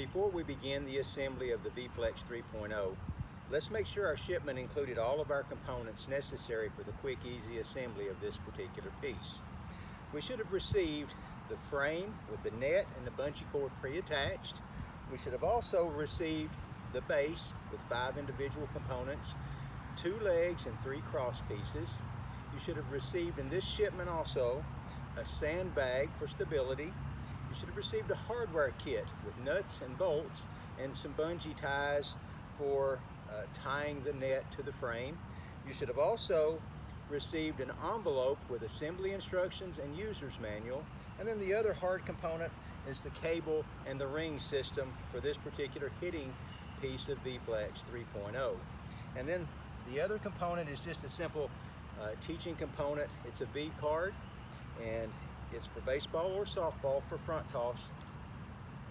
Before we begin the assembly of the VX 3.0, let's make sure our shipment included all of our components necessary for the quick, easy assembly of this particular piece. We should have received the frame with the net and the bungee cord pre-attached. We should have also received the base with 5 individual components, 2 legs and 3 cross pieces. You should have received in this shipment also a sandbag for stability. You should have received a hardware kit with nuts and bolts and some bungee ties for tying the net to the frame. You should have also received an envelope with assembly instructions and user's manual. And then the other hard component is the cable and the ring system for this particular hitting piece of VX 3.0. And then the other component is just a simple teaching component. It's a V card, and it's for baseball or softball for front toss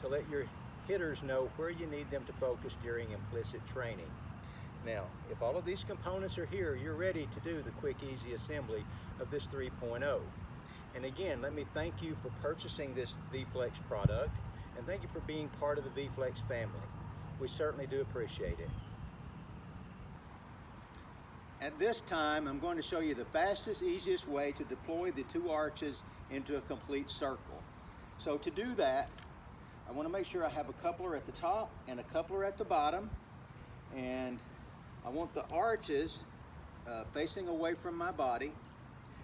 to let your hitters know where you need them to focus during implicit training. Now, if all of these components are here, you're ready to do the quick, easy assembly of this 3.0. And again, let me thank you for purchasing this VX product, and thank you for being part of the VX family. We certainly do appreciate it. At this time, I'm going to show you the fastest, easiest way to deploy the 2 arches into a complete circle. So to do that, I want to make sure I have a coupler at the top and a coupler at the bottom, and I want the arches facing away from my body.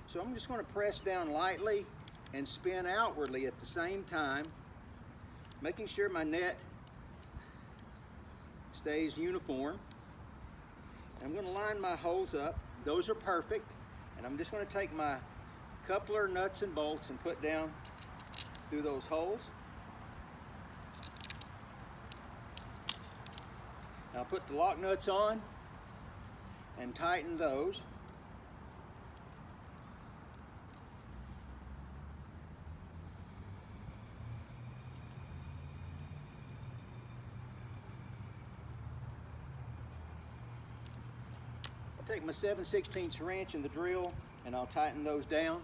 So I'm just going to press down lightly and spin outwardly at the same time, making sure my net stays uniform. I'm going to line my holes up. Those are perfect. And I'm just going to take my coupler, nuts, and bolts and put down through those holes. Now I'll put the lock nuts on and tighten those. I'll take my 7/16 wrench and the drill, and I'll tighten those down.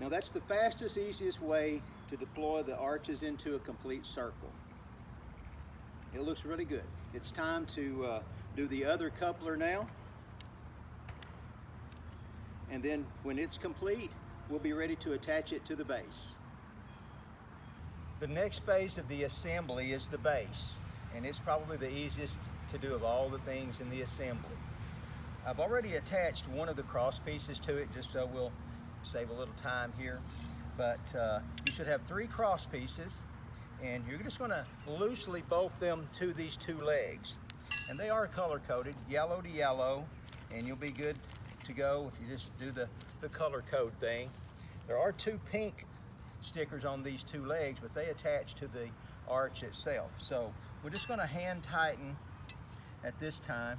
Now that's the fastest, easiest way to deploy the arches into a complete circle. It looks really good. It's time to do the other coupler now. And then when it's complete, we'll be ready to attach it to the base. The next phase of the assembly is the base, and it's probably the easiest to do of all the things in the assembly. I've already attached one of the cross pieces to it just so we'll save a little time here, but you should have 3 cross pieces, and you're just going to loosely bolt them to these 2 legs, and they are color coded, yellow to yellow, and you'll be good to go if you just do the color code thing. There are 2 pink stickers on these 2 legs, but they attach to the arch itself. So we're just going to hand tighten at this time.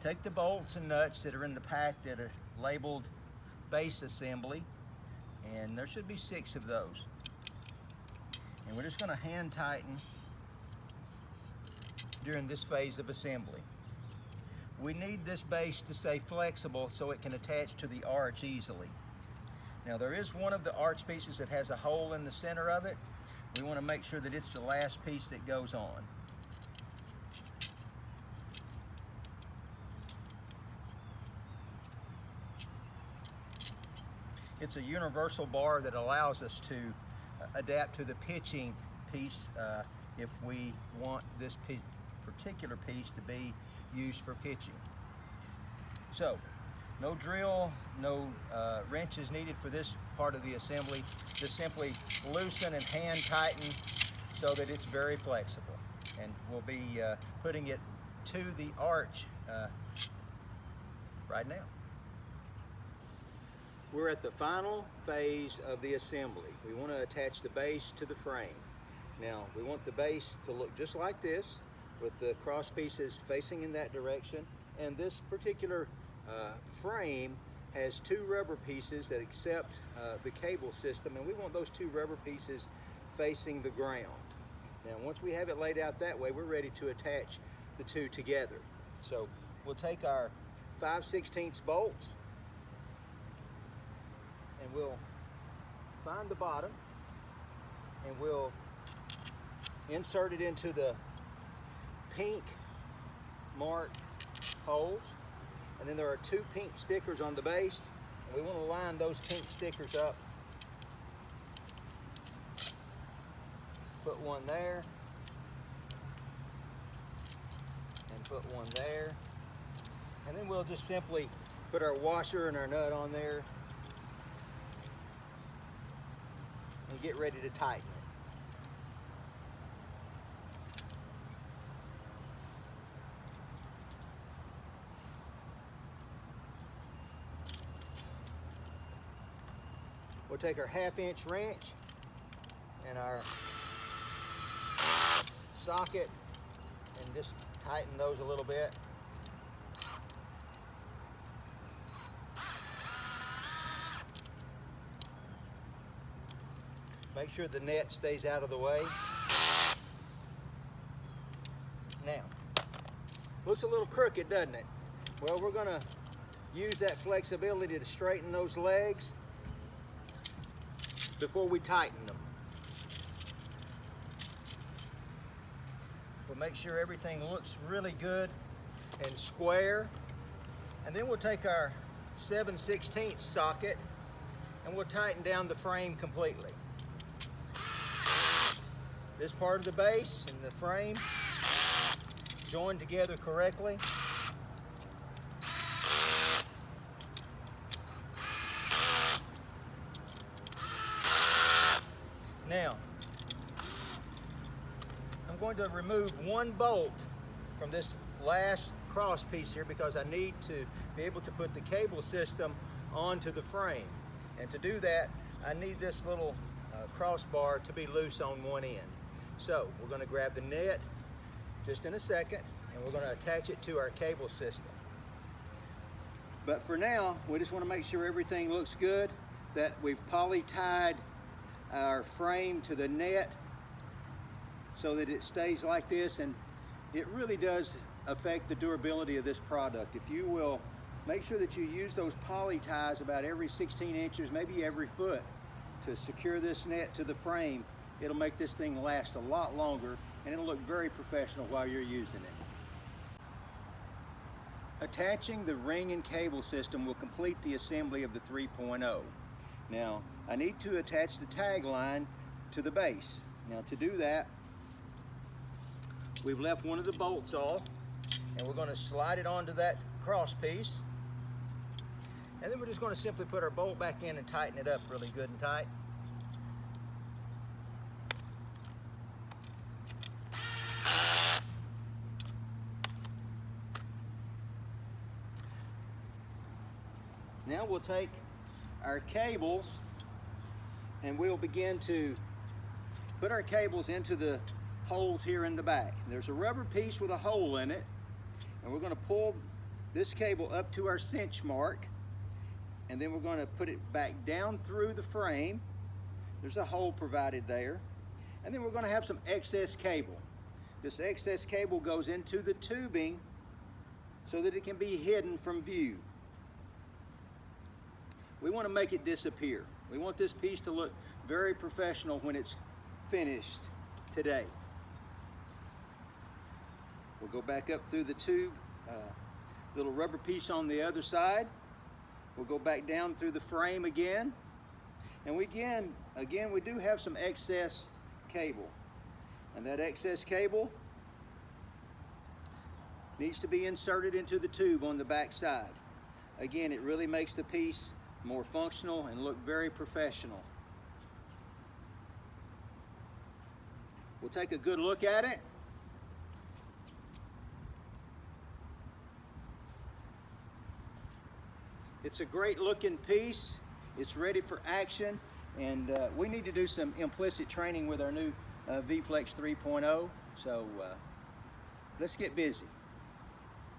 Take the bolts and nuts that are in the pack that are labeled base assembly, and there should be 6 of those. And we're just going to hand tighten during this phase of assembly. We need this base to stay flexible so it can attach to the arch easily. Now there is one of the arch pieces that has a hole in the center of it. We want to make sure that it's the last piece that goes on. It's a universal bar that allows us to adapt to the pitching piece if we want this particular piece to be used for pitching. So, no drill, no wrenches needed for this part of the assembly. Just simply loosen and hand tighten so that it's very flexible. And we'll be putting it to the arch right now. We're at the final phase of the assembly. We want to attach the base to the frame. Now, we want the base to look just like this, with the cross pieces facing in that direction. And this particular frame has 2 rubber pieces that accept the cable system, and we want those 2 rubber pieces facing the ground. Now, once we have it laid out that way, we're ready to attach the 2 together. So we'll take our 5/16 bolts and we'll find the bottom and we'll insert it into the pink marked holes. And then there are 2 pink stickers on the base, and we want to line those pink stickers up. Put one there, and put one there. And then we'll just simply put our washer and our nut on there and get ready to tighten it. We'll take our 1/2-inch wrench and our socket and just tighten those a little bit. Make sure the net stays out of the way. Now, looks a little crooked, doesn't it? Well, we're going to use that flexibility to straighten those legs before we tighten them. We'll make sure everything looks really good and square. And then we'll take our 7/16 socket and we'll tighten down the frame completely. This part of the base and the frame joined together correctly. Now, I'm going to remove one bolt from this last cross piece here because I need to be able to put the cable system onto the frame. And to do that, I need this little crossbar to be loose on one end. So we're going to grab the net just in a second and we're going to attach it to our cable system. But for now, we just want to make sure everything looks good, that we've poly tied our frame to the net so that it stays like this, and it really does affect the durability of this product. If you will make sure that you use those poly ties about every 16 inches, maybe every foot, to secure this net to the frame, it'll make this thing last a lot longer and it'll look very professional while you're using it. Attaching the ring and cable system will complete the assembly of the 3.0. Now, I need to attach the tag line to the base. Now, to do that, we've left one of the bolts off and we're going to slide it onto that cross piece. And then we're just going to simply put our bolt back in and tighten it up really good and tight. Now we'll take our cables and we'll begin to put our cables into the holes here in the back. There's a rubber piece with a hole in it, and we're going to pull this cable up to our cinch mark, and then we're going to put it back down through the frame. There's a hole provided there, and then we're going to have some excess cable. This excess cable goes into the tubing so that it can be hidden from view. We want to make it disappear. We want this piece to look very professional when it's finished today. We'll go back up through the tube, little rubber piece on the other side. We'll go back down through the frame again. And we do have some excess cable. And that excess cable needs to be inserted into the tube on the back side. Again, it really makes the piece more functional and look very professional. We'll take a good look at it. It's a great looking piece. It's ready for action, and we need to do some implicit training with our new VX 3.0. So let's get busy.